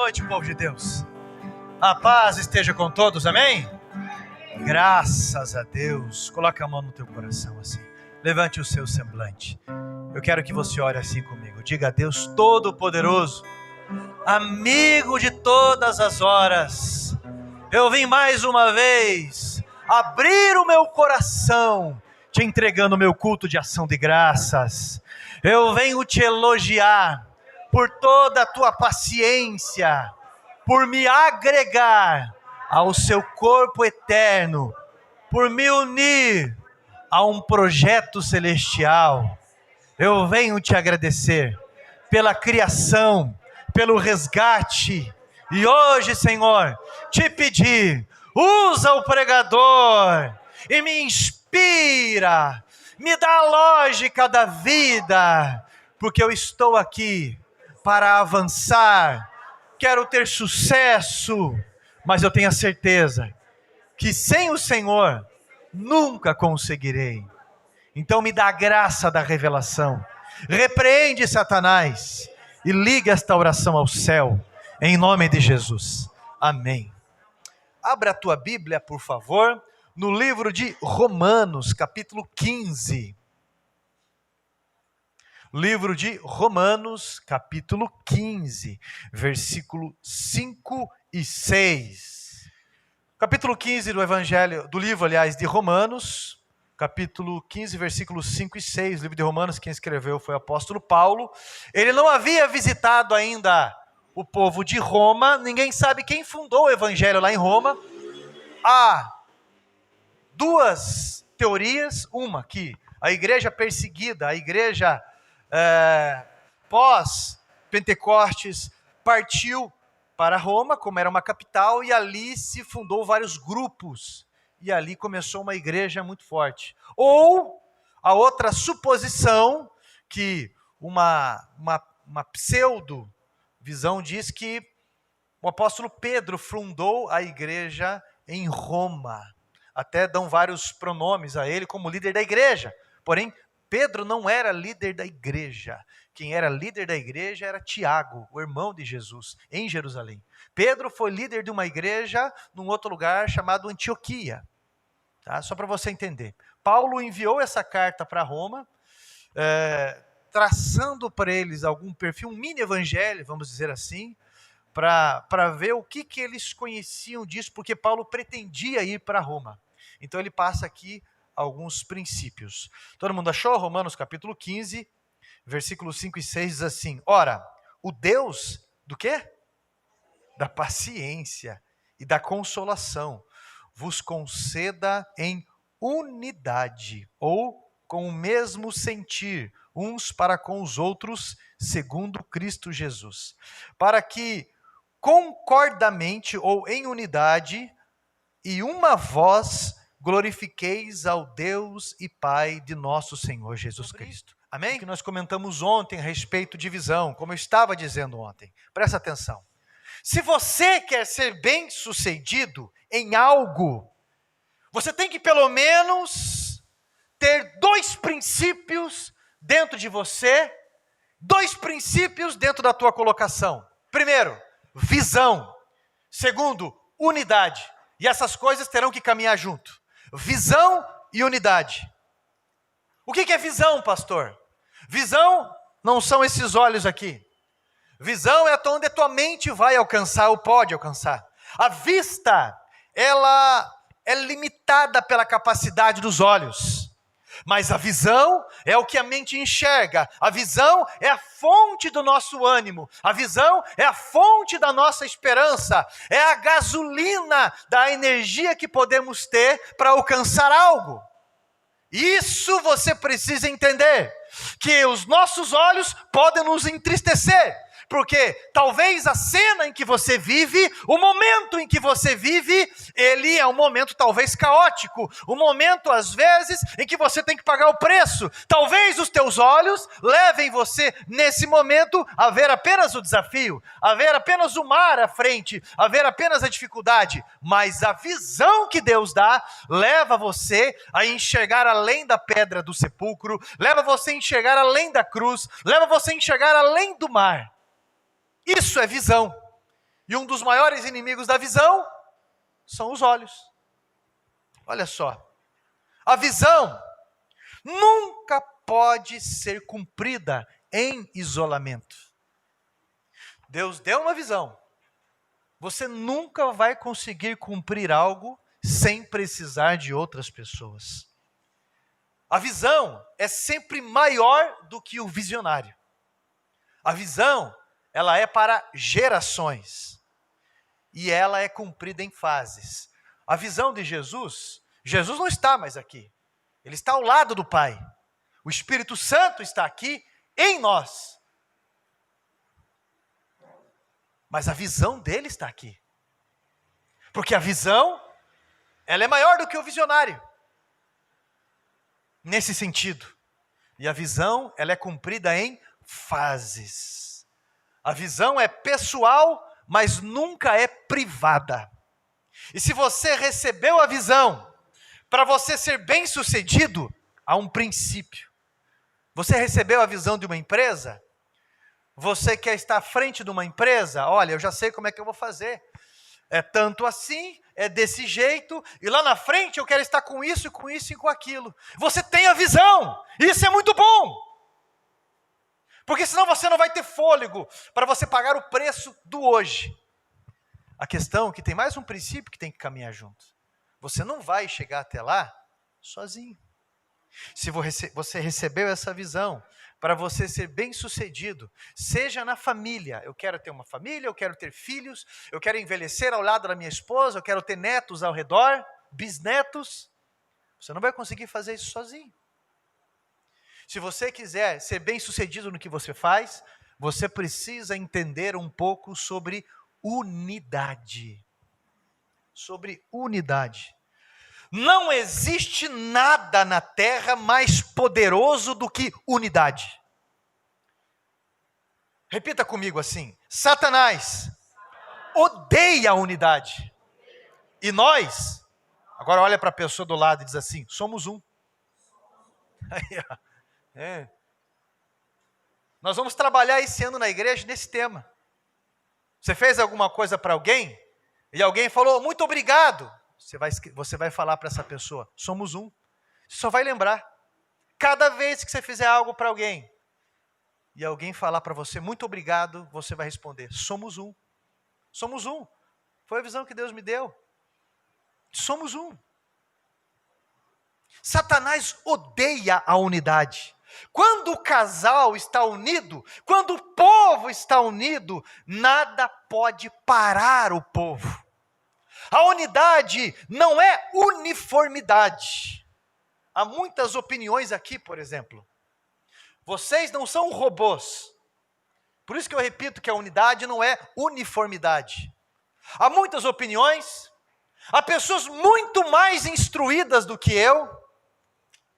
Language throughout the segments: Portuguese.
noite, povo de Deus. A paz esteja com todos, amém? Graças a Deus. Coloque a mão no teu coração assim. Levante o seu semblante. Eu quero que você ore assim comigo. Diga a Deus Todo-Poderoso, amigo de todas as horas, eu vim mais uma vez abrir o meu coração, te entregando o meu culto de ação de graças. Eu venho te elogiar por toda a tua paciência, por me agregar ao seu corpo eterno, por me unir a um projeto celestial. Eu venho te agradecer pela criação, pelo resgate. E hoje, Senhor, te pedir, usa o pregador e me inspira, me dá a lógica da vida, porque eu estou aqui para avançar, quero ter sucesso, mas eu tenho a certeza que sem o Senhor nunca conseguirei. Então me dá a graça da revelação, repreende Satanás e liga esta oração ao céu, em nome de Jesus, amém. Abra a tua Bíblia, por favor, no livro de Romanos, capítulo 15. Livro de Romanos, capítulo 15, versículo 5 e 6. Capítulo 15 do livro de Romanos, capítulo 15, versículos 5 e 6. O livro de Romanos, quem escreveu foi o apóstolo Paulo. Ele não havia visitado ainda o povo de Roma, ninguém sabe quem fundou o evangelho lá em Roma. Há duas teorias, uma que a igreja perseguida, a igreja pós-Pentecostes, partiu para Roma, como era uma capital, e ali se fundou vários grupos, e ali começou uma igreja muito forte. Ou a outra suposição, que uma pseudo-visão diz que o apóstolo Pedro fundou a igreja em Roma. Até dão vários pronomes a ele como líder da igreja, porém Pedro não era líder da igreja. Quem era líder da igreja era Tiago, o irmão de Jesus, em Jerusalém. Pedro foi líder de uma igreja num outro lugar chamado Antioquia. Tá? Só para você entender. Paulo enviou essa carta para Roma, traçando para eles algum perfil, um mini evangelho, vamos dizer assim, para ver o que eles conheciam disso, porque Paulo pretendia ir para Roma. Então ele passa aqui alguns princípios. Todo mundo achou? Romanos capítulo 15, versículos 5 e 6 diz assim: ora, o Deus do quê? Da paciência e da consolação vos conceda em unidade, ou com o mesmo sentir, uns para com os outros, segundo Cristo Jesus, para que concordamente ou em unidade e uma voz glorifiqueis ao Deus e Pai de nosso Senhor Jesus Cristo. Amém? O que nós comentamos ontem a respeito de visão, como eu estava dizendo ontem. Presta atenção. Se você quer ser bem-sucedido em algo, você tem que pelo menos ter dois princípios dentro de você, dois princípios dentro da tua colocação. Primeiro, visão. Segundo, unidade. E essas coisas terão que caminhar junto. Visão e unidade. O que é visão, pastor? Visão não são esses olhos aqui. Visão é onde a tua mente vai alcançar ou pode alcançar. A vista, ela é limitada pela capacidade dos olhos. Mas a visão é o que a mente enxerga. A visão é a fonte do nosso ânimo. A visão é a fonte da nossa esperança. É a gasolina da energia que podemos ter para alcançar algo. Isso você precisa entender. Que os nossos olhos podem nos entristecer. Porque talvez a cena em que você vive, o momento em que você vive, ele é um momento talvez caótico, um momento às vezes em que você tem que pagar o preço. Talvez os teus olhos levem você nesse momento a ver apenas o desafio, a ver apenas o mar à frente, a ver apenas a dificuldade. Mas a visão que Deus dá leva você a enxergar além da pedra do sepulcro, leva você a enxergar além da cruz, leva você a enxergar além do mar. Isso é visão. E um dos maiores inimigos da visão são os olhos. Olha só. A visão nunca pode ser cumprida em isolamento. Deus deu uma visão. Você nunca vai conseguir cumprir algo sem precisar de outras pessoas. A visão é sempre maior do que o visionário. A visão, ela é para gerações. E ela é cumprida em fases. A visão de Jesus, Jesus não está mais aqui. Ele está ao lado do Pai. O Espírito Santo está aqui em nós. Mas a visão dele está aqui. Porque a visão, ela é maior do que o visionário. Nesse sentido. E a visão, ela é cumprida em fases. A visão é pessoal, mas nunca é privada. E se você recebeu a visão, para você ser bem-sucedido, há um princípio. Você recebeu a visão de uma empresa? Você quer estar à frente de uma empresa? Olha, eu já sei como é que eu vou fazer. É tanto assim, é desse jeito, e lá na frente eu quero estar com isso e com aquilo. Você tem a visão, isso é muito bom. Porque senão você não vai ter fôlego para você pagar o preço do hoje. A questão é que tem mais um princípio que tem que caminhar junto. Você não vai chegar até lá sozinho. Se você recebeu essa visão, para você ser bem-sucedido, seja na família, eu quero ter uma família, eu quero ter filhos, eu quero envelhecer ao lado da minha esposa, eu quero ter netos ao redor, bisnetos, você não vai conseguir fazer isso sozinho. Se você quiser ser bem-sucedido no que você faz, você precisa entender um pouco sobre unidade. Sobre unidade. Não existe nada na terra mais poderoso do que unidade. Repita comigo assim: Satanás odeia a unidade. E nós, agora olha para a pessoa do lado e diz assim: somos um. Nós vamos trabalhar esse ano na igreja nesse tema. Você fez alguma coisa para alguém e alguém falou muito obrigado. Você vai falar para essa pessoa: somos um. Você só vai lembrar. Cada vez que você fizer algo para alguém e alguém falar para você muito obrigado, você vai responder: somos um. Somos um. Foi a visão que Deus me deu. Somos um. Satanás odeia a unidade. Quando o casal está unido, quando o povo está unido, nada pode parar o povo. A unidade não é uniformidade. Há muitas opiniões aqui, por exemplo. Vocês não são robôs. Por isso que eu repito que a unidade não é uniformidade. Há muitas opiniões, há pessoas muito mais instruídas do que eu,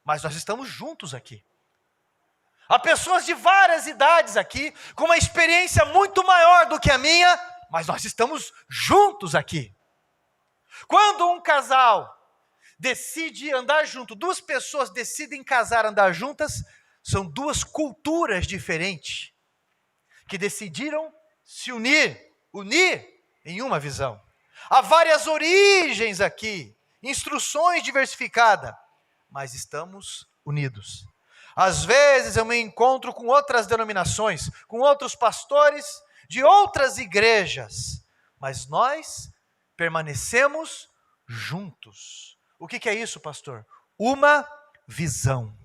mas nós estamos juntos aqui. Há pessoas de várias idades aqui, com uma experiência muito maior do que a minha, mas nós estamos juntos aqui. Quando um casal decide andar junto, duas pessoas decidem casar, andar juntas, são duas culturas diferentes, que decidiram se unir em uma visão. Há várias origens aqui, instruções diversificadas, mas estamos unidos. Às vezes eu me encontro com outras denominações, com outros pastores de outras igrejas, mas nós permanecemos juntos. O que é isso, pastor? Uma visão.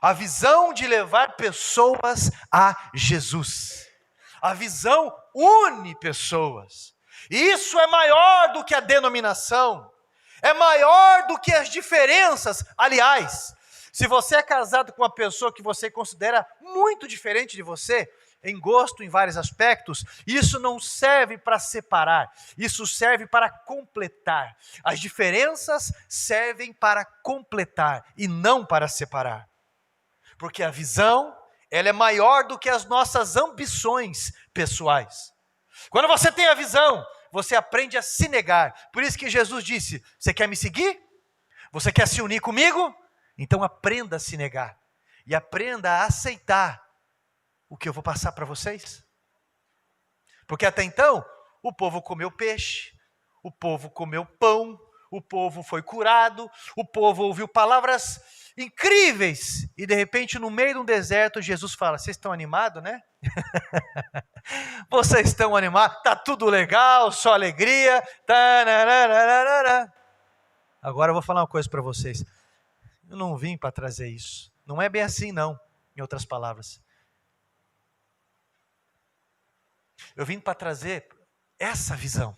A visão de levar pessoas a Jesus. A visão une pessoas. E isso é maior do que a denominação. É maior do que as diferenças. Aliás, se você é casado com uma pessoa que você considera muito diferente de você, em gosto, em vários aspectos, isso não serve para separar, isso serve para completar. As diferenças servem para completar e não para separar. Porque a visão, ela é maior do que as nossas ambições pessoais. Quando você tem a visão, você aprende a se negar. Por isso que Jesus disse: você quer me seguir? Você quer se unir comigo? Então aprenda a se negar. E aprenda a aceitar o que eu vou passar para vocês. Porque até então, o povo comeu peixe, o povo comeu pão, o povo foi curado, o povo ouviu palavras incríveis. E de repente, no meio de um deserto, Jesus fala: vocês estão animados, né? Vocês estão animados? Tá tudo legal, só alegria. Agora eu vou falar uma coisa para vocês. Eu não vim para trazer isso. Não é bem assim, não, em outras palavras. Eu vim para trazer essa visão.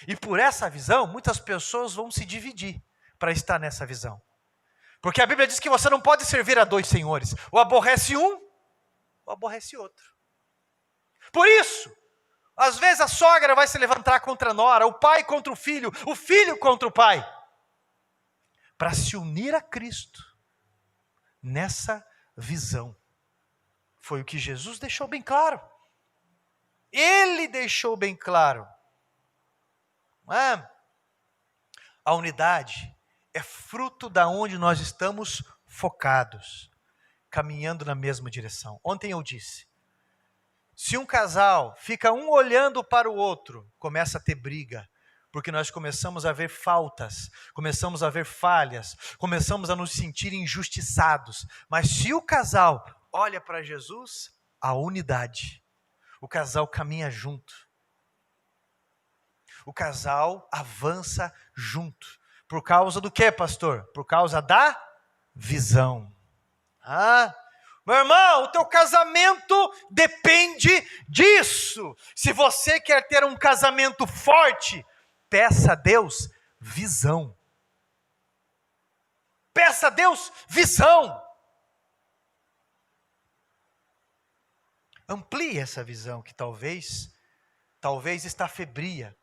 E por essa visão, muitas pessoas vão se dividir para estar nessa visão. Porque a Bíblia diz que você não pode servir a dois senhores. Ou aborrece um, ou aborrece outro. Por isso, às vezes a sogra vai se levantar contra a nora, o pai contra o filho contra o pai. Para se unir a Cristo nessa visão. Foi o que Jesus deixou bem claro. Ele deixou bem claro. A unidade é fruto da onde nós estamos focados, caminhando na mesma direção. Ontem eu disse, se um casal fica um olhando para o outro, começa a ter briga, porque nós começamos a ver faltas, começamos a ver falhas, começamos a nos sentir injustiçados. Mas se o casal olha para Jesus, a unidade, o casal caminha junto. O casal avança junto. Por causa do quê, pastor? Por causa da visão. Meu irmão, o teu casamento depende disso. Se você quer ter um casamento forte, peça a Deus visão. Peça a Deus visão. Amplie essa visão que talvez está febria.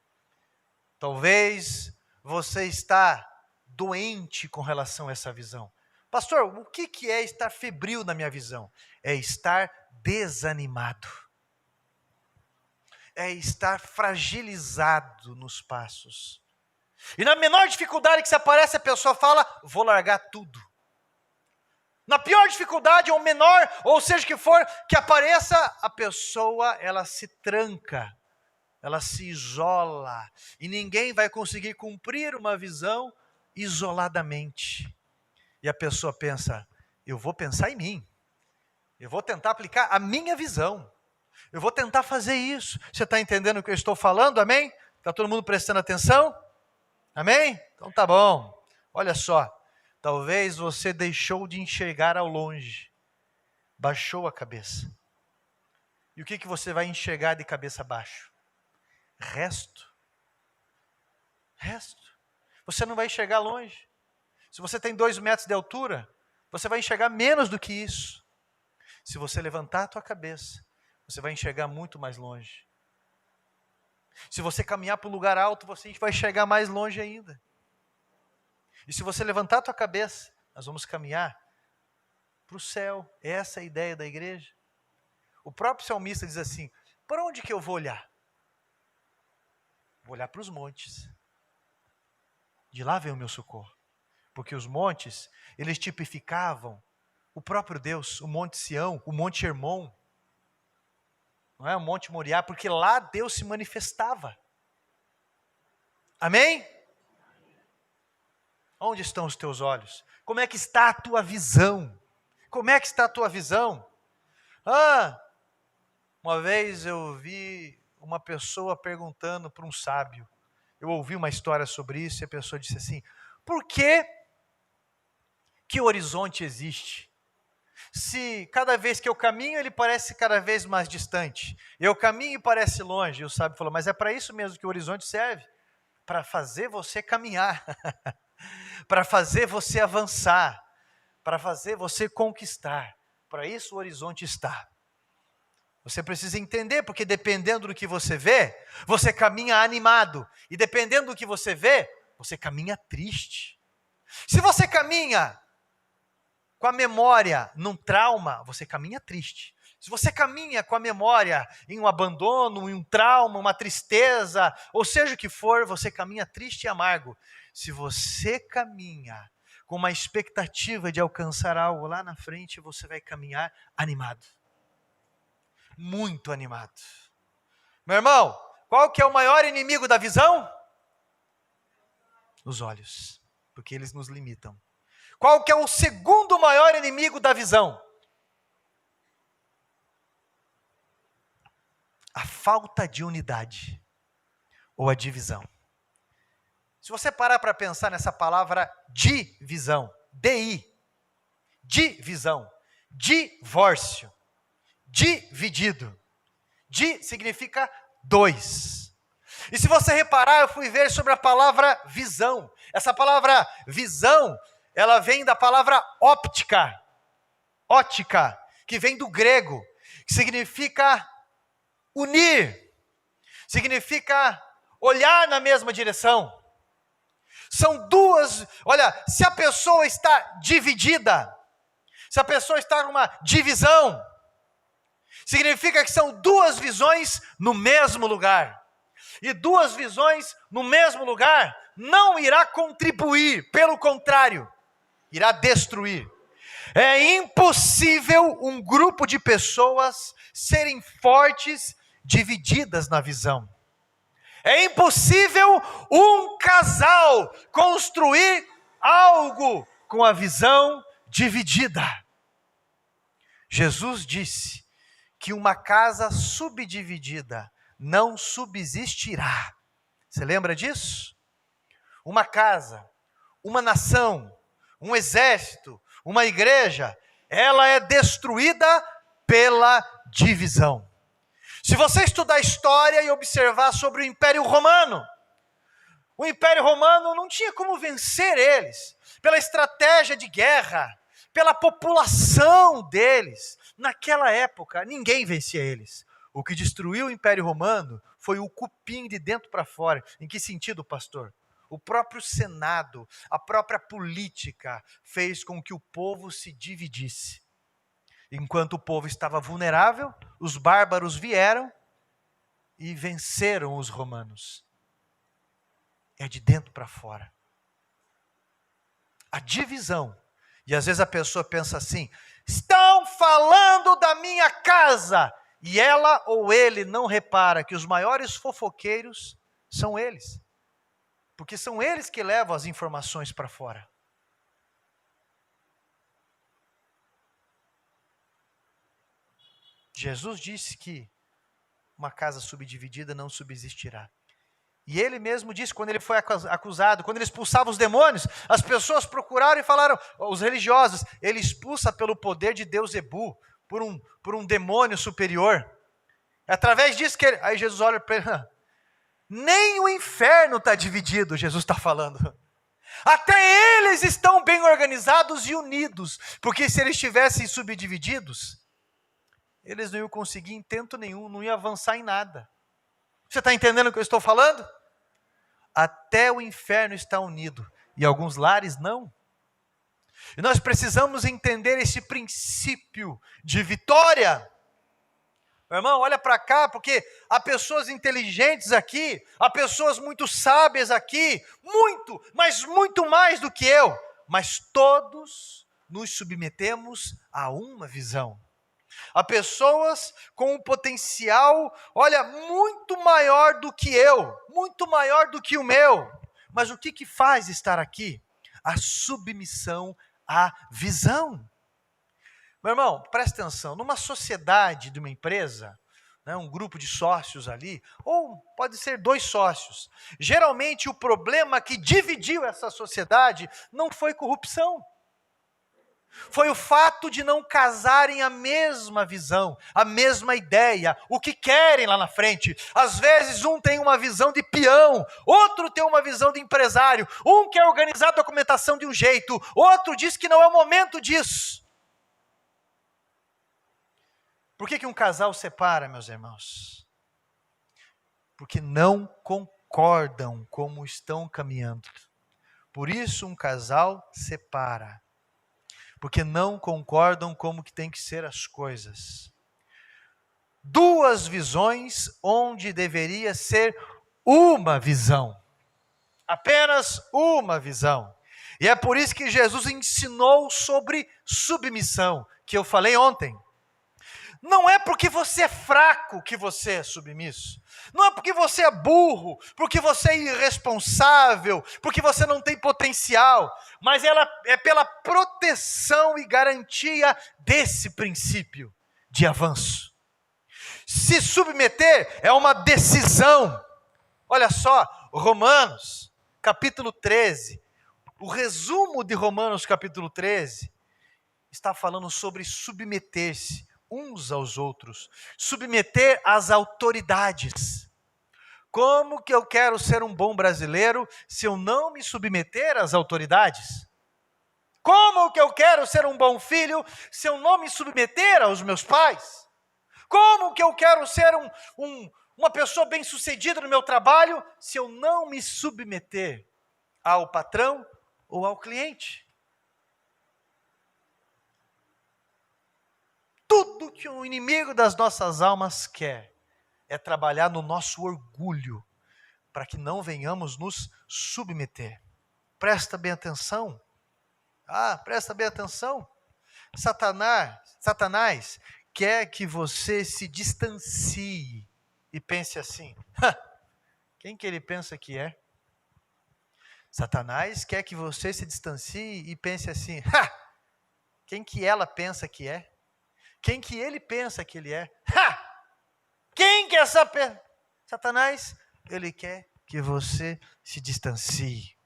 Talvez você está doente com relação a essa visão. Pastor, o que é estar febril na minha visão? É estar desanimado. É estar fragilizado nos passos. E na menor dificuldade que se aparece, a pessoa fala, vou largar tudo. Na pior dificuldade, ou menor, ou seja que for, que apareça, a pessoa, ela se tranca. Ela se isola, e ninguém vai conseguir cumprir uma visão isoladamente. E a pessoa pensa, eu vou pensar em mim, eu vou tentar aplicar a minha visão, eu vou tentar fazer isso. Você está entendendo o que eu estou falando, amém? Está todo mundo prestando atenção? Amém? Então tá bom. Olha só, talvez você deixou de enxergar ao longe, baixou a cabeça. E o que você vai enxergar de cabeça baixa? Resto. Você não vai enxergar longe. Se você tem 2 metros de altura, você vai enxergar menos do que isso. Se você levantar a tua cabeça, você vai enxergar muito mais longe. Se você caminhar para um lugar alto, você vai enxergar mais longe ainda. E se você levantar a tua cabeça, nós vamos caminhar para o céu. Essa é a ideia da igreja. O próprio salmista diz assim, para onde que eu vou olhar? Vou olhar para os montes. De lá vem o meu socorro. Porque os montes, eles tipificavam o próprio Deus, o Monte Sião, o Monte Hermon. Não é o Monte Moriá, porque lá Deus se manifestava. Amém? Onde estão os teus olhos? Como é que está a tua visão? Como é que está a tua visão? Uma vez eu vi uma pessoa perguntando para um sábio. Eu ouvi uma história sobre isso e a pessoa disse assim, por que o horizonte existe? Se cada vez que eu caminho, ele parece cada vez mais distante. Eu caminho e parece longe. E o sábio falou, mas é para isso mesmo que o horizonte serve. Para fazer você caminhar. Para fazer você avançar. Para fazer você conquistar. Para isso o horizonte está. Você precisa entender, porque dependendo do que você vê, você caminha animado. E dependendo do que você vê, você caminha triste. Se você caminha com a memória num trauma, você caminha triste. Se você caminha com a memória em um abandono, em um trauma, uma tristeza, ou seja o que for, você caminha triste e amargo. Se você caminha com uma expectativa de alcançar algo lá na frente, você vai caminhar animado. Muito animado. Meu irmão, Qual que é o maior inimigo da visão? Os olhos, porque eles nos limitam. Qual que é o segundo maior inimigo da visão? A falta de unidade, ou a divisão. Se você parar para pensar nessa palavra divisão, D-I, divisão, divórcio, dividido. Di significa dois. E se você reparar, eu fui ver sobre a palavra visão. Essa palavra visão, ela vem da palavra óptica, que vem do grego, que significa unir, significa olhar na mesma direção. São duas, olha, se a pessoa está dividida, se a pessoa está numa divisão, significa que são duas visões no mesmo lugar. E duas visões no mesmo lugar não irá contribuir, pelo contrário, irá destruir. É impossível um grupo de pessoas serem fortes, divididas na visão. É impossível um casal construir algo com a visão dividida. Jesus disse que uma casa subdividida não subsistirá. Você lembra disso? Uma casa, uma nação, um exército, uma igreja, ela é destruída pela divisão. Se você estudar história e observar sobre o Império Romano não tinha como vencer eles, pela estratégia de guerra, pela população deles. Naquela época, ninguém vencia eles. O que destruiu o Império Romano foi o cupim de dentro para fora. Em que sentido, pastor? O próprio Senado, a própria política fez com que o povo se dividisse. Enquanto o povo estava vulnerável, os bárbaros vieram e venceram os romanos. É de dentro para fora. A divisão. E às vezes a pessoa pensa assim, estão falando da minha casa. E ela ou ele não repara que os maiores fofoqueiros são eles. Porque são eles que levam as informações para fora. Jesus disse que uma casa subdividida não subsistirá. E ele mesmo disse, quando ele foi acusado, quando ele expulsava os demônios, as pessoas procuraram e falaram, os religiosos, ele expulsa pelo poder de Deus Ebu, por um demônio superior. É através disso que aí Jesus olha para ele, nem o inferno está dividido, Jesus está falando. Até eles estão bem organizados e unidos, porque se eles estivessem subdivididos, eles não iam conseguir intento nenhum, não iam avançar em nada. Você está entendendo o que eu estou falando? Até o inferno está unido, e alguns lares não. E nós precisamos entender esse princípio de vitória. Meu irmão, olha para cá, porque há pessoas inteligentes aqui, há pessoas muito sábias aqui, muito, mas muito mais do que eu. Mas todos nos submetemos a uma visão. Há pessoas com um potencial, olha, muito maior do que eu, muito maior do que o meu. Mas o que faz estar aqui? A submissão à visão. Meu irmão, presta atenção, numa sociedade de uma empresa, né, um grupo de sócios ali, ou pode ser 2 sócios, geralmente o problema que dividiu essa sociedade não foi corrupção. Foi o fato de não casarem a mesma visão, a mesma ideia, o que querem lá na frente. Às vezes um tem uma visão de peão, outro tem uma visão de empresário, um quer organizar a documentação de um jeito, outro diz que não é o momento disso. Por que um casal separa, meus irmãos? Porque não concordam como estão caminhando. Por isso um casal separa. Porque não concordam como que tem que ser as coisas. 2 visões onde deveria ser uma visão. Apenas uma visão. E é por isso que Jesus ensinou sobre submissão, que eu falei ontem. Não é porque você é fraco que você é submisso. Não é porque você é burro, porque você é irresponsável, porque você não tem potencial. Mas ela é pela proteção e garantia desse princípio de avanço. Se submeter é uma decisão. Olha só, Romanos, capítulo 13. O resumo de Romanos, capítulo 13, está falando sobre submeter-se uns aos outros, submeter às autoridades. Como que eu quero ser um bom brasileiro se eu não me submeter às autoridades? Como que eu quero ser um bom filho se eu não me submeter aos meus pais? Como que eu quero ser uma pessoa bem-sucedida no meu trabalho se eu não me submeter ao patrão ou ao cliente? Tudo que o inimigo das nossas almas quer é trabalhar no nosso orgulho, para que não venhamos nos submeter. Presta bem atenção. Presta bem atenção. Satanás quer que você se distancie e pense assim: quem que ele pensa que é? Satanás quer que você se distancie e pense assim: quem que ela pensa que é? Quem que ele pensa que ele é? Quem que é essa pessoa? Satanás, ele quer que você se distancie.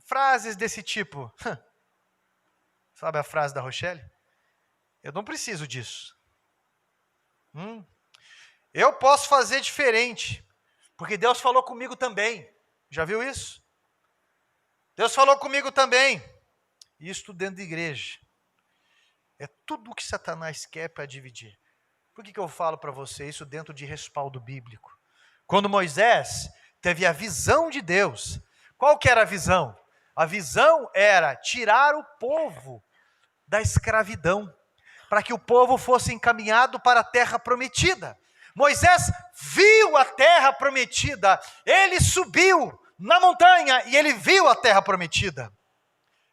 Frases desse tipo. Sabe a frase da Rochelle? Eu não preciso disso. Eu posso fazer diferente, porque Deus falou comigo também. Já viu isso? Deus falou comigo também. Isso dentro da igreja. É tudo o que Satanás quer para dividir. Por que eu falo para você isso dentro de respaldo bíblico? Quando Moisés teve a visão de Deus, qual que era a visão? A visão era tirar o povo da escravidão, para que o povo fosse encaminhado para a terra prometida. Moisés viu a terra prometida, ele subiu na montanha e ele viu a terra prometida.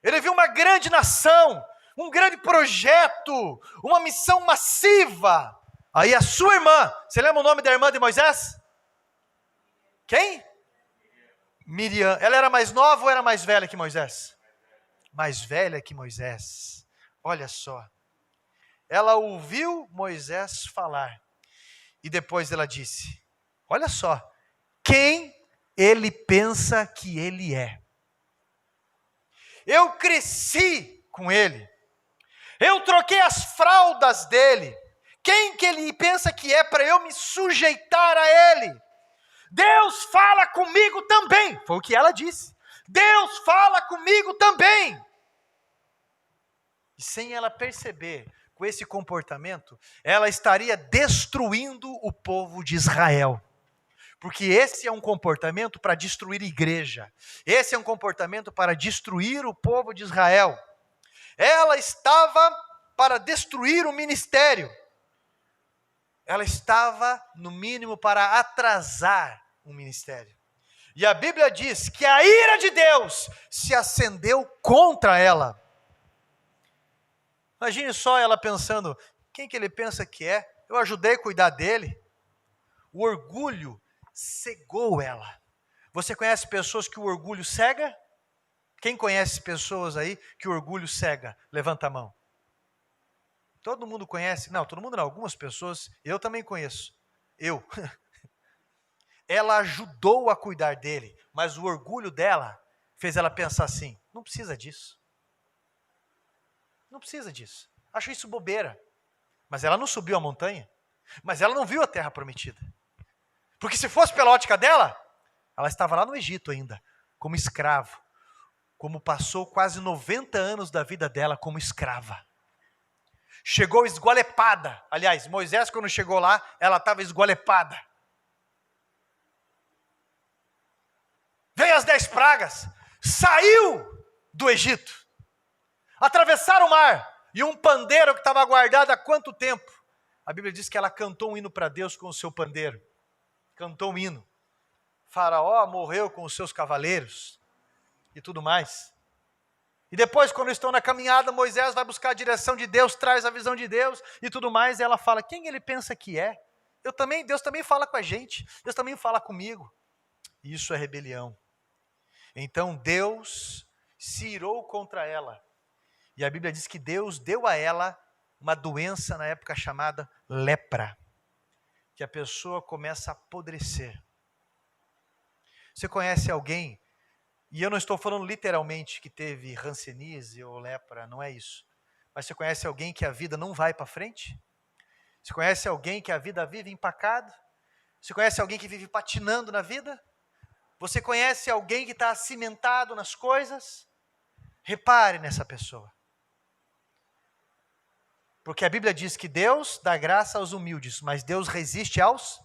Ele viu uma grande nação, um grande projeto, uma missão massiva. Aí a sua irmã, você lembra o nome da irmã de Moisés? Quem? Miriam. Ela era mais nova ou era mais velha que Moisés? Mais velha que Moisés. Olha só. Ela ouviu Moisés falar. E depois ela disse: olha só, quem ele pensa que ele é? Eu cresci com ele. Eu troquei as fraldas dele. Quem que ele pensa que é para eu me sujeitar a ele? Deus fala comigo também. Foi o que ela disse. Deus fala comigo também. E sem ela perceber, com esse comportamento, ela estaria destruindo o povo de Israel. Porque esse é um comportamento para destruir a igreja. Esse é um comportamento para destruir o povo de Israel. Ela estava para destruir o ministério. Ela estava, no mínimo, para atrasar o ministério. E a Bíblia diz que a ira de Deus se acendeu contra ela. Imagine só ela pensando: quem que ele pensa que é? Eu ajudei a cuidar dele. O orgulho cegou ela. Você conhece pessoas que o orgulho cega? Quem conhece pessoas aí que o orgulho cega? Levanta a mão. Todo mundo conhece? Não, todo mundo não. Algumas pessoas, eu também conheço. Ela ajudou a cuidar dele, mas o orgulho dela fez ela pensar assim: não precisa disso. Não precisa disso. Acho isso bobeira. Mas ela não subiu a montanha. Mas ela não viu a terra prometida. Porque se fosse pela ótica dela, ela estava lá no Egito ainda, como escravo. Como passou quase 90 anos da vida dela como escrava. Chegou esgualepada. Aliás, Moisés, quando chegou lá, ela estava esgualepada. Veio as 10 pragas. Saiu do Egito. Atravessaram o mar. E um pandeiro que estava guardado há quanto tempo? A Bíblia diz que ela cantou um hino para Deus com o seu pandeiro. Cantou um hino. Faraó morreu com os seus cavaleiros. E tudo mais. E depois, quando estão na caminhada, Moisés vai buscar a direção de Deus, traz a visão de Deus e tudo mais, e ela fala, quem ele pensa que é? Deus também fala com a gente, Deus também fala comigo. Isso é rebelião. Então Deus se irou contra ela. E a Bíblia diz que Deus deu a ela uma doença na época chamada lepra, que a pessoa começa a apodrecer. Você conhece alguém, e eu não estou falando literalmente que teve hanseníase ou lepra, não é isso. Mas você conhece alguém que a vida não vai para frente? Você conhece alguém que a vida vive empacada? Você conhece alguém que vive patinando na vida? Você conhece alguém que está cimentado nas coisas? Repare nessa pessoa. Porque a Bíblia diz que Deus dá graça aos humildes, mas Deus resiste aos...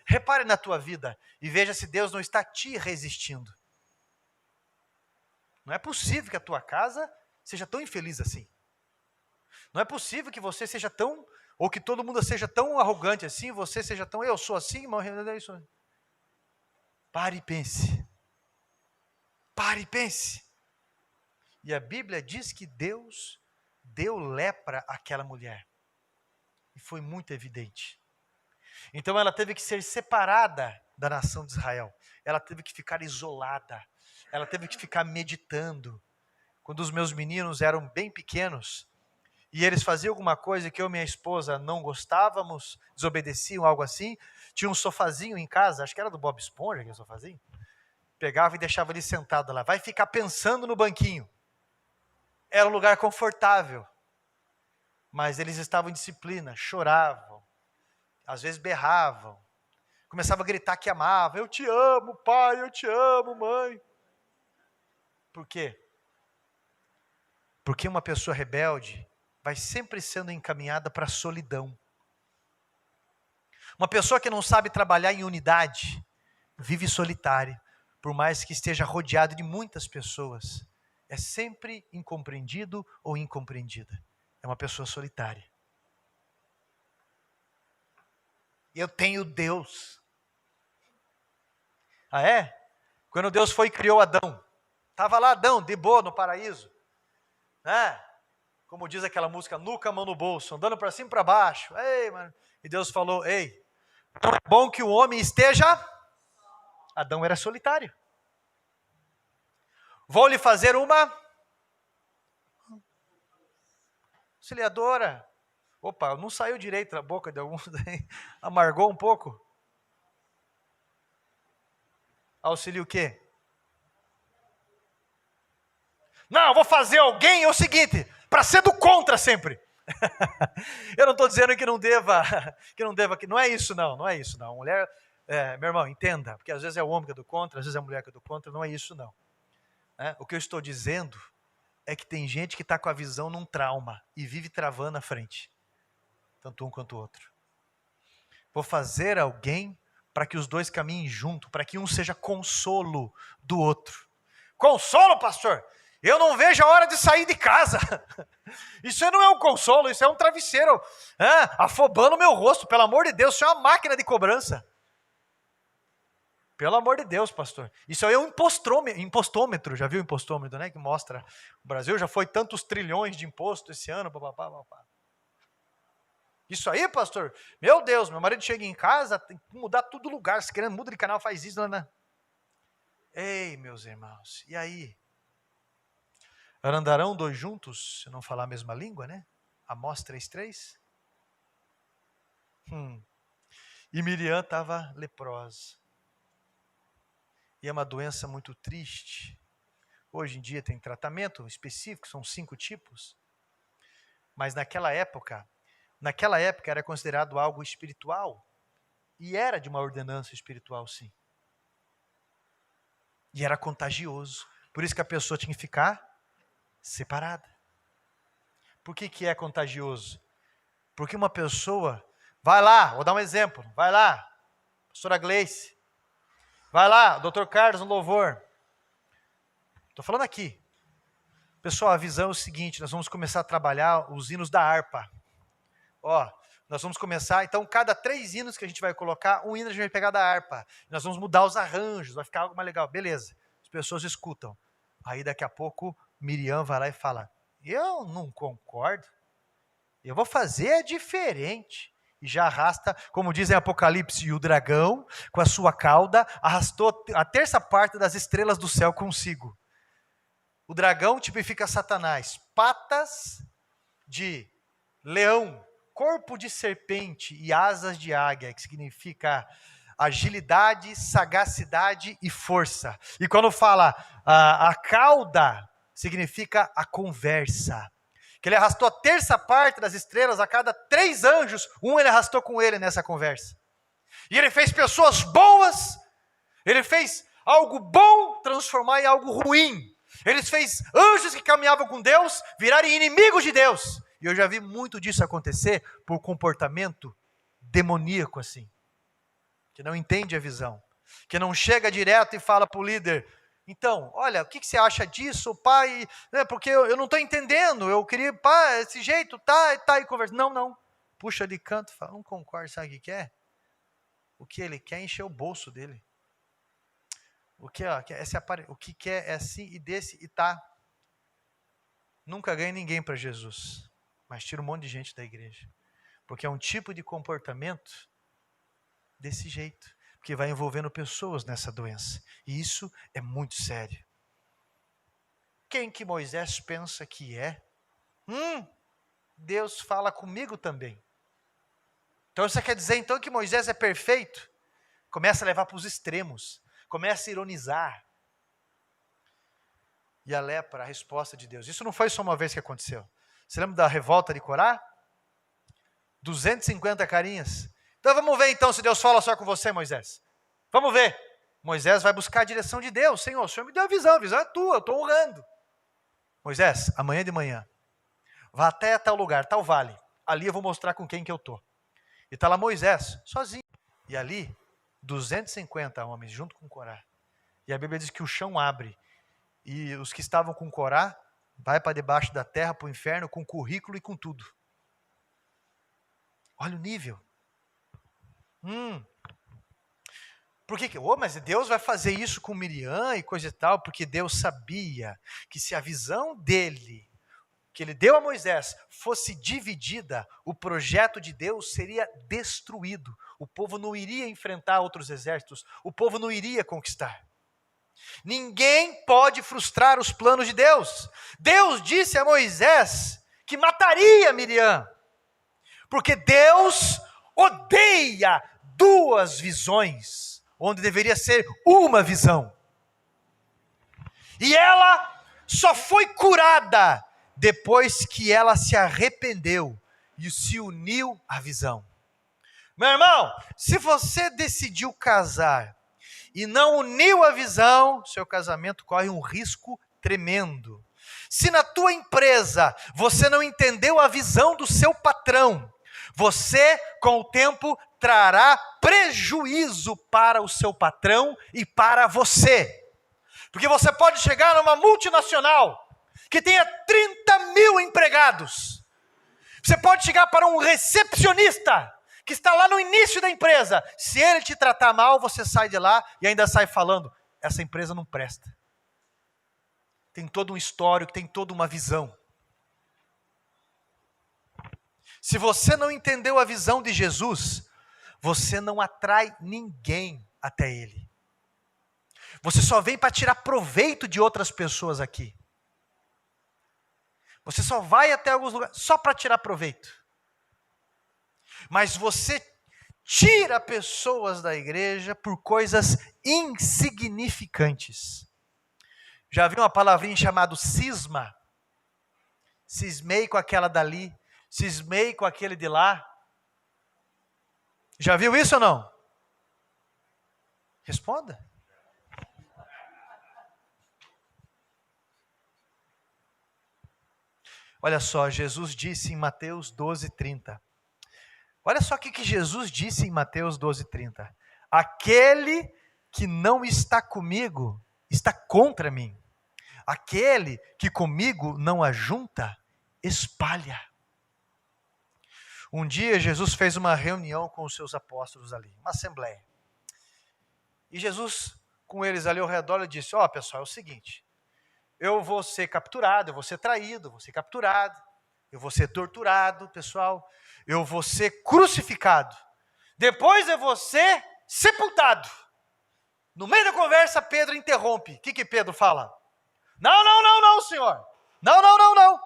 Repare na tua vida e veja se Deus não está te resistindo. Não é possível que a tua casa seja tão infeliz assim. Não é possível que você seja tão, ou que todo mundo seja tão arrogante assim, você seja tão, eu sou assim, morrendo é isso. Pare e pense. Pare e pense. E a Bíblia diz que Deus deu lepra àquela mulher. E foi muito evidente. Então ela teve que ser separada da nação de Israel. Ela teve que ficar isolada. Ela teve que ficar meditando. Quando os meus meninos eram bem pequenos, e eles faziam alguma coisa que eu e minha esposa não gostávamos, desobedeciam, algo assim, tinha um sofazinho em casa, acho que era do Bob Esponja, aquele sofazinho, pegava e deixava ele sentado lá, vai ficar pensando no banquinho. Era um lugar confortável, mas eles estavam em disciplina, choravam, às vezes berravam, começavam a gritar que amavam, eu te amo pai, eu te amo mãe. Por quê? Porque uma pessoa rebelde vai sempre sendo encaminhada para a solidão. Uma pessoa que não sabe trabalhar em unidade, vive solitária, por mais que esteja rodeado de muitas pessoas. É sempre incompreendido ou incompreendida. É uma pessoa solitária. Eu tenho Deus. Ah é? Quando Deus foi e criou Adão, estava lá Adão, de boa no paraíso. Como diz aquela música, nuca, mão no bolso, andando para cima e para baixo. Ei, mano. E Deus falou, ei, não é bom que o homem esteja... Adão era solitário. Vou lhe fazer uma... auxiliadora. Opa, não saiu direito da boca de alguns, amargou um pouco. Auxilia o quê? Não, vou fazer alguém, é o seguinte, para ser do contra sempre. Eu não estou dizendo que não deva, que não é isso não, não é isso não. Mulher, meu irmão, entenda, porque às vezes é o homem que é do contra, às vezes é a mulher que é do contra, não é isso não. O que eu estou dizendo é que tem gente que está com a visão num trauma e vive travando a frente, tanto um quanto o outro. Vou fazer alguém para que os dois caminhem junto, para que um seja consolo do outro. Consolo, pastor? Eu não vejo a hora de sair de casa. Isso não é um consolo, isso é um travesseiro afobando o meu rosto. Pelo amor de Deus, isso é uma máquina de cobrança. Pelo amor de Deus, pastor. Isso aí é um impostômetro. Já viu o impostômetro, né? Que mostra, o Brasil já foi tantos trilhões de imposto esse ano. Papapá. Isso aí, pastor? Meu Deus, meu marido chega em casa, tem que mudar tudo lugar. Se querendo, muda de canal, faz isso. Né? Ei, meus irmãos, e aí? Andarão dois juntos, se não falar a mesma língua, né? Amós 3:3. E Miriam estava leprosa. E é uma doença muito triste. Hoje em dia tem tratamento específico, são 5 tipos. Mas naquela época era considerado algo espiritual. E era de uma ordenança espiritual, sim. E era contagioso. Por isso que a pessoa tinha que ficar separada. Por que é contagioso? Porque uma pessoa, vai lá, vou dar um exemplo, vai lá, pastora Gleice, vai lá, doutor Carlos no louvor. Estou falando aqui. Pessoal, a visão é o seguinte, nós vamos começar a trabalhar os hinos da harpa. Nós vamos começar, então cada 3 hinos que a gente vai colocar, um hino a gente vai pegar da harpa. Nós vamos mudar os arranjos, vai ficar algo mais legal. Beleza, as pessoas escutam. Aí daqui a pouco Miriam vai lá e fala, eu não concordo, eu vou fazer diferente. E já arrasta, como diz em Apocalipse, e o dragão, com a sua cauda, arrastou a terça parte das estrelas do céu consigo. O dragão tipifica Satanás, patas de leão, corpo de serpente e asas de águia, que significa agilidade, sagacidade e força. E quando fala a cauda, significa a conversa. Que ele arrastou a terça parte das estrelas, a cada 3 anjos, um ele arrastou com ele nessa conversa. E ele fez pessoas boas, ele fez algo bom transformar em algo ruim. Ele fez anjos que caminhavam com Deus virarem inimigos de Deus. E eu já vi muito disso acontecer por comportamento demoníaco assim. Que não entende a visão. Que não chega direto e fala para o líder, então, olha, o que você acha disso, pai? Porque eu não estou entendendo, eu queria, pai, esse jeito, tá, e conversa. Não. Puxa de canto e fala, não concordo, sabe o que quer? O que ele quer é encher o bolso dele. O que quer é assim e desse e tá. Nunca ganha ninguém para Jesus, mas tira um monte de gente da igreja. Porque é um tipo de comportamento desse jeito. Porque vai envolvendo pessoas nessa doença. E isso é muito sério. Quem que Moisés pensa que é? Deus fala comigo também. Então você quer dizer então que Moisés é perfeito? Começa a levar para os extremos. Começa a ironizar. E a lepra, a resposta de Deus. Isso não foi só uma vez que aconteceu. Você lembra da revolta de Corá? 250 carinhas. Então vamos ver então se Deus fala só com você, Moisés. Vamos ver. Moisés vai buscar a direção de Deus. Senhor, o Senhor me deu a visão é tua, eu estou honrando. Moisés, amanhã de manhã, vá até tal lugar, tal vale. Ali eu vou mostrar com quem que eu estou. E está lá Moisés, sozinho. E ali, 250 homens junto com Corá. E a Bíblia diz que o chão abre. E os que estavam com Corá, vai para debaixo da terra, para o inferno, com currículo e com tudo. Olha o nível. Por que? Mas Deus vai fazer isso com Miriam e coisa e tal, porque Deus sabia que se a visão dele, que ele deu a Moisés, fosse dividida, o projeto de Deus seria destruído. O povo não iria enfrentar outros exércitos, o povo não iria conquistar. Ninguém pode frustrar os planos de Deus. Deus disse a Moisés que mataria Miriam, porque Deus odeia 2 visões, onde deveria ser uma visão. E ela só foi curada depois que ela se arrependeu e se uniu à visão. Meu irmão, se você decidiu casar e não uniu a visão, seu casamento corre um risco tremendo. Se na tua empresa você não entendeu a visão do seu patrão, você, com o tempo, trará prejuízo para o seu patrão e para você. Porque você pode chegar numa multinacional que tenha 30 mil empregados. Você pode chegar para um recepcionista que está lá no início da empresa. Se ele te tratar mal, você sai de lá e ainda sai falando, essa empresa não presta. Tem todo um histórico, tem toda uma visão. Se você não entendeu a visão de Jesus, você não atrai ninguém até Ele. Você só vem para tirar proveito de outras pessoas aqui. Você só vai até alguns lugares só para tirar proveito. Mas você tira pessoas da igreja por coisas insignificantes. Já viu uma palavrinha chamada cisma? Cismei com aquela dali, cismei com aquele de lá. Já viu isso ou não? Responda. Olha só, Jesus disse em Mateus 12:30. Olha só o que Jesus disse em Mateus 12:30. Aquele que não está comigo, está contra mim. Aquele que comigo não ajunta, espalha. Um dia Jesus fez uma reunião com os seus apóstolos ali, uma assembleia. E Jesus, com eles ali ao redor, ele disse, pessoal, é o seguinte, eu vou ser capturado, eu vou ser traído, eu vou ser capturado, eu vou ser torturado, pessoal, eu vou ser crucificado, depois eu vou ser sepultado. No meio da conversa, Pedro interrompe. O que Pedro fala? Não, senhor. Não.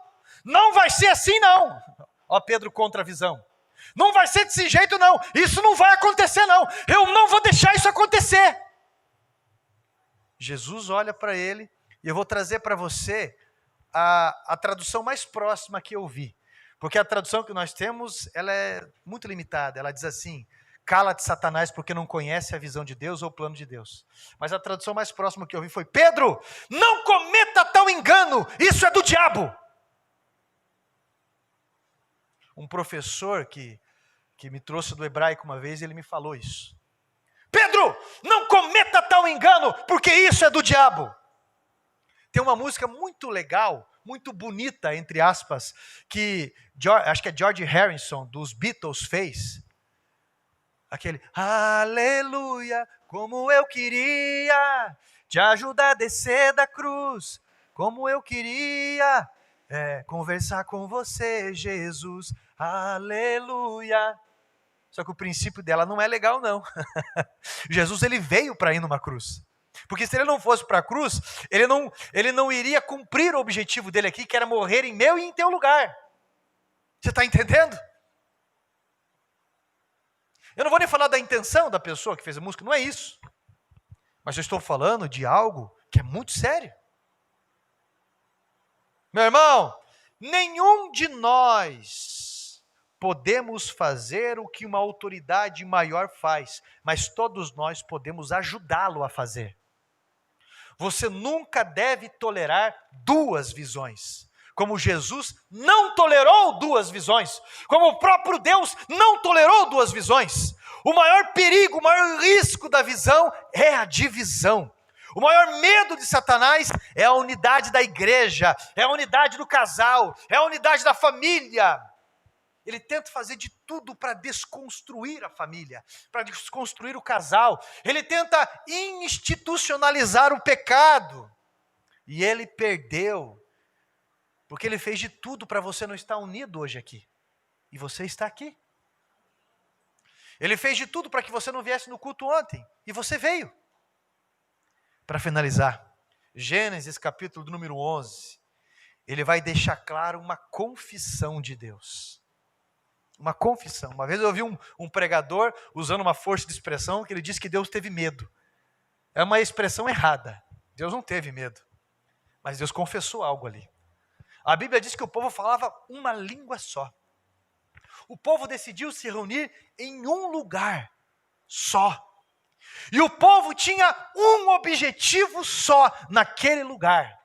Não vai ser assim, não. Ó, Pedro contra a visão. Não vai ser desse jeito, não. Isso não vai acontecer, não. Eu não vou deixar isso acontecer. Jesus olha para ele, e eu vou trazer para você a tradução mais próxima que eu vi. Porque a tradução que nós temos, ela é muito limitada. Ela diz assim: cala-te, Satanás, porque não conhece a visão de Deus ou o plano de Deus. Mas a tradução mais próxima que eu vi foi: Pedro, não cometa tal engano, isso é do diabo. Um professor que me trouxe do hebraico uma vez, ele me falou isso. Pedro, não cometa tal engano, porque isso é do diabo. Tem uma música muito legal, muito bonita, entre aspas, que acho que é George Harrison, dos Beatles, fez. Aquele, aleluia, como eu queria te ajudar a descer da cruz, como eu queria conversar com você, Jesus, aleluia. Só que o princípio dela não é legal, não. Jesus, ele veio para ir numa cruz. Porque se ele não fosse para a cruz, ele não iria cumprir o objetivo dele aqui, que era morrer em meu e em teu lugar. Você está entendendo? Eu não vou nem falar da intenção da pessoa que fez a música, não é isso. Mas eu estou falando de algo que é muito sério. Meu irmão, nenhum de nós podemos fazer o que uma autoridade maior faz, mas todos nós podemos ajudá-lo a fazer. Você nunca deve tolerar duas visões. Como Jesus não tolerou duas visões, como o próprio Deus não tolerou duas visões. O maior perigo, o maior risco da visão é a divisão. O maior medo de Satanás é a unidade da igreja, é a unidade do casal, é a unidade da família. Ele tenta fazer de tudo para desconstruir a família, para desconstruir o casal. Ele tenta institucionalizar o pecado. E ele perdeu. Porque ele fez de tudo para você não estar unido hoje aqui. E você está aqui. Ele fez de tudo para que você não viesse no culto ontem. E você veio. Para finalizar, Gênesis capítulo número 11. Ele vai deixar claro uma confissão de Deus. Uma confissão. Uma vez eu ouvi um pregador usando uma força de expressão que ele disse que Deus teve medo. É uma expressão errada. Deus não teve medo. Mas Deus confessou algo ali. A Bíblia diz que o povo falava uma língua só. O povo decidiu se reunir em um lugar só. E o povo tinha um objetivo só naquele lugar.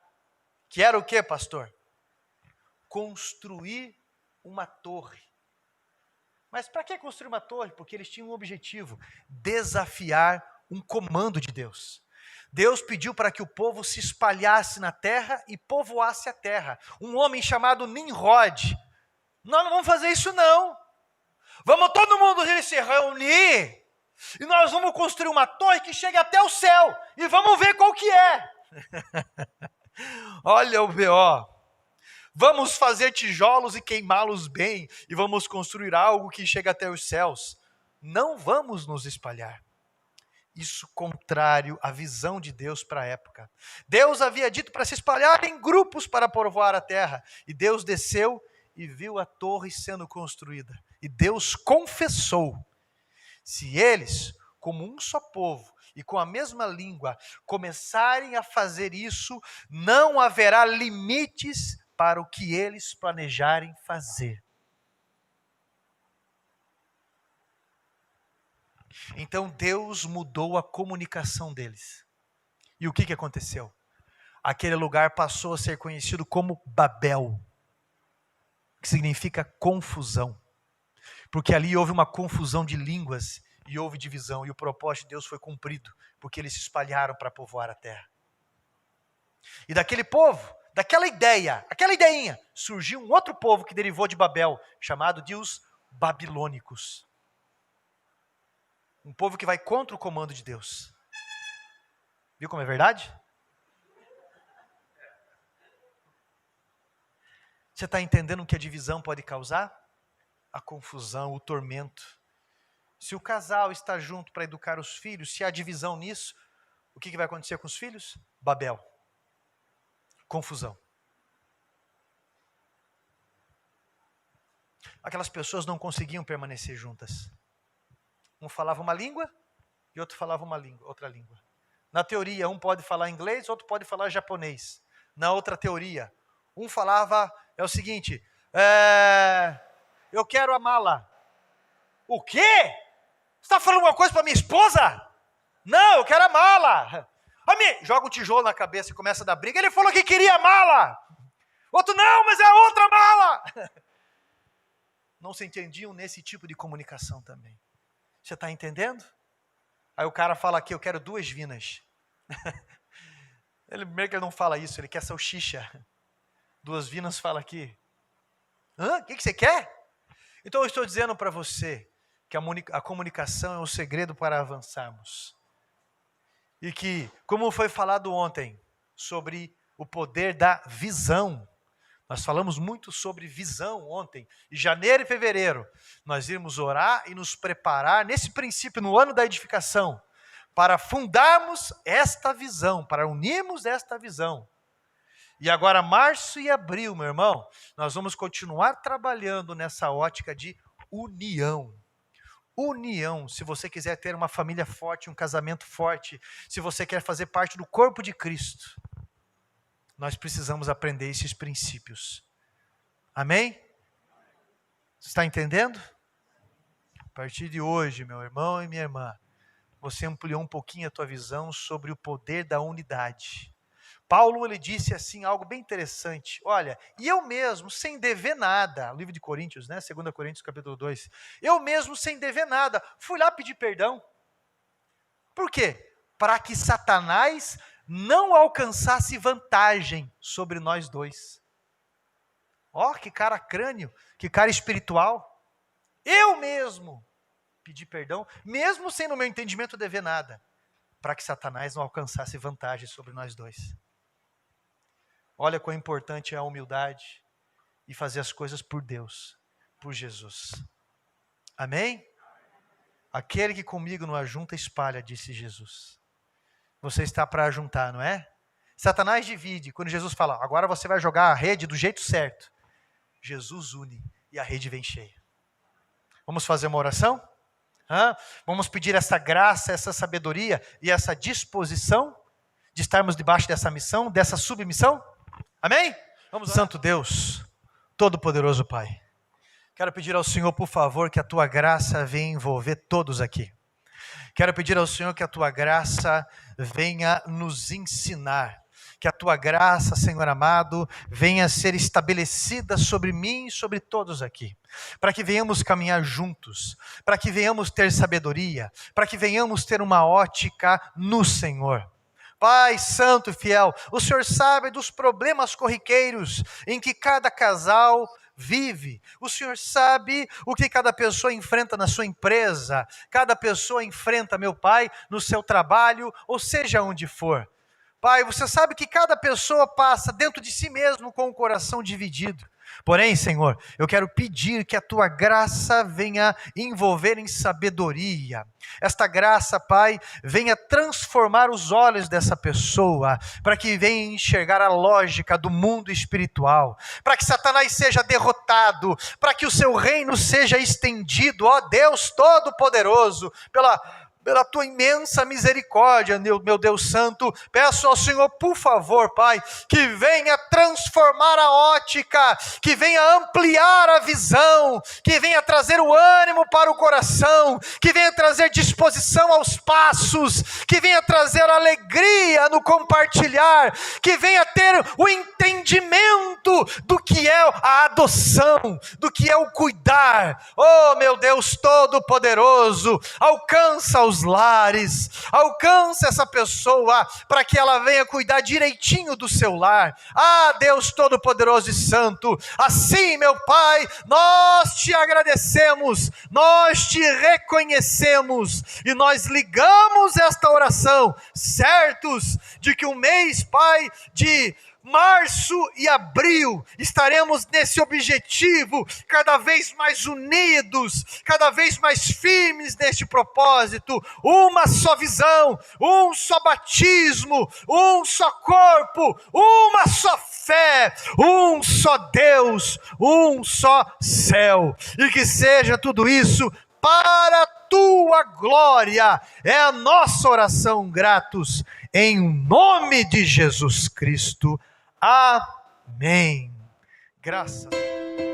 Que era o quê, pastor? Construir uma torre. Mas para que construir uma torre? Porque eles tinham um objetivo: desafiar um comando de Deus. Deus pediu para que o povo se espalhasse na terra e povoasse a terra. Um homem chamado Nimrod. Nós não vamos fazer isso não. Vamos todo mundo se reunir e nós vamos construir uma torre que chegue até o céu e vamos ver qual que é. Olha o B.O. Vamos fazer tijolos e queimá-los bem e vamos construir algo que chegue até os céus. Não vamos nos espalhar. Isso contrário à visão de Deus para a época. Deus havia dito para se espalhar em grupos para povoar a terra. E Deus desceu e viu a torre sendo construída. E Deus confessou: se eles, como um só povo e com a mesma língua, começarem a fazer isso, não haverá limites para o que eles planejarem fazer. Então Deus mudou a comunicação deles. E o que aconteceu? Aquele lugar passou a ser conhecido como Babel, que significa confusão. Porque ali houve uma confusão de línguas e houve divisão. E o propósito de Deus foi cumprido, porque eles se espalharam para povoar a terra. E daquele povo, daquela ideia, aquela ideinha, surgiu um outro povo que derivou de Babel, chamado de os babilônicos. Um povo que vai contra o comando de Deus. Viu como é verdade? Você está entendendo o que a divisão pode causar? A confusão, o tormento. Se o casal está junto para educar os filhos, se há divisão nisso, o que vai acontecer com os filhos? Babel. Confusão. Aquelas pessoas não conseguiam permanecer juntas. Um falava uma língua e outro falava outra língua. Na teoria, um pode falar inglês, outro pode falar japonês. Na outra teoria, um falava, é o seguinte, eu quero a mala. O quê? Você está falando uma coisa para minha esposa? Não, eu quero a mala. Joga um tijolo na cabeça e começa a dar briga. Ele falou que queria a mala. Outro, não, mas é a outra mala. Não se entendiam nesse tipo de comunicação também. Você está entendendo? Aí o cara fala aqui, eu quero 2 vinas. Primeiro que ele não fala isso, ele quer salsicha. 2 vinas fala aqui. O que você quer? Então eu estou dizendo para você que a comunicação é o segredo para avançarmos. E que, como foi falado ontem, sobre o poder da visão. Nós falamos muito sobre visão ontem. Em janeiro e fevereiro, nós iremos orar e nos preparar, nesse princípio, no ano da edificação, para fundarmos esta visão, para unirmos esta visão. E agora, março e abril, meu irmão, nós vamos continuar trabalhando nessa ótica de união. União, se você quiser ter uma família forte, um casamento forte, se você quer fazer parte do corpo de Cristo, nós precisamos aprender esses princípios. Amém? Você está entendendo? A partir de hoje, meu irmão e minha irmã, você ampliou um pouquinho a tua visão sobre o poder da unidade. Paulo, ele disse assim, algo bem interessante. Olha, e eu mesmo, sem dever nada, livro de Coríntios, 2 Coríntios capítulo 2, eu mesmo, sem dever nada, fui lá pedir perdão. Por quê? Para que Satanás não alcançasse vantagem sobre nós dois. Que cara crânio, que cara espiritual. Eu mesmo pedi perdão, mesmo sem no meu entendimento dever nada, para que Satanás não alcançasse vantagem sobre nós dois. Olha quão importante é a humildade e fazer as coisas por Deus, por Jesus. Amém? Aquele que comigo não ajunta, espalha, disse Jesus. Você está para ajuntar, não é? Satanás divide. Quando Jesus fala, agora você vai jogar a rede do jeito certo. Jesus une e a rede vem cheia. Vamos fazer uma oração? Vamos pedir essa graça, essa sabedoria e essa disposição de estarmos debaixo dessa missão, dessa submissão? Amém? Vamos lá. Santo Deus, Todo-Poderoso Pai, quero pedir ao Senhor, por favor, que a Tua graça venha envolver todos aqui. Quero pedir ao Senhor que a Tua graça venha nos ensinar. Que a Tua graça, Senhor amado, venha ser estabelecida sobre mim e sobre todos aqui. Para que venhamos caminhar juntos. Para que venhamos ter sabedoria. Para que venhamos ter uma ótica no Senhor. Pai santo e fiel, o Senhor sabe dos problemas corriqueiros em que cada casal vive. O Senhor sabe o que cada pessoa enfrenta na sua empresa, cada pessoa enfrenta, meu Pai, no seu trabalho, ou seja onde for. Pai, você sabe que cada pessoa passa dentro de si mesmo com o coração dividido. Porém, Senhor, eu quero pedir que a Tua graça venha envolver em sabedoria. Esta graça, Pai, venha transformar os olhos dessa pessoa, para que venha enxergar a lógica do mundo espiritual, para que Satanás seja derrotado, para que o seu reino seja estendido, ó Deus Todo-Poderoso, pela Tua imensa misericórdia, meu Deus Santo, peço ao Senhor, por favor, Pai, que venha transformar a ótica, que venha ampliar a visão, que venha trazer o ânimo para o coração, que venha trazer disposição aos passos, que venha trazer alegria no compartilhar, que venha ter o entendimento do que é a adoção, do que é o cuidar. Oh, meu Deus Todo-Poderoso, alcança os lares, alcança essa pessoa para que ela venha cuidar direitinho do seu lar. Deus Todo-Poderoso e Santo, assim, meu Pai, nós te agradecemos, nós te reconhecemos e nós ligamos esta oração, certos de que um mês, Pai, de março e abril, estaremos nesse objetivo, cada vez mais unidos, cada vez mais firmes neste propósito, uma só visão, um só batismo, um só corpo, uma só fé, um só Deus, um só céu, e que seja tudo isso para a tua glória. É a nossa oração, gratos, em nome de Jesus Cristo. Amém. Graças a Deus.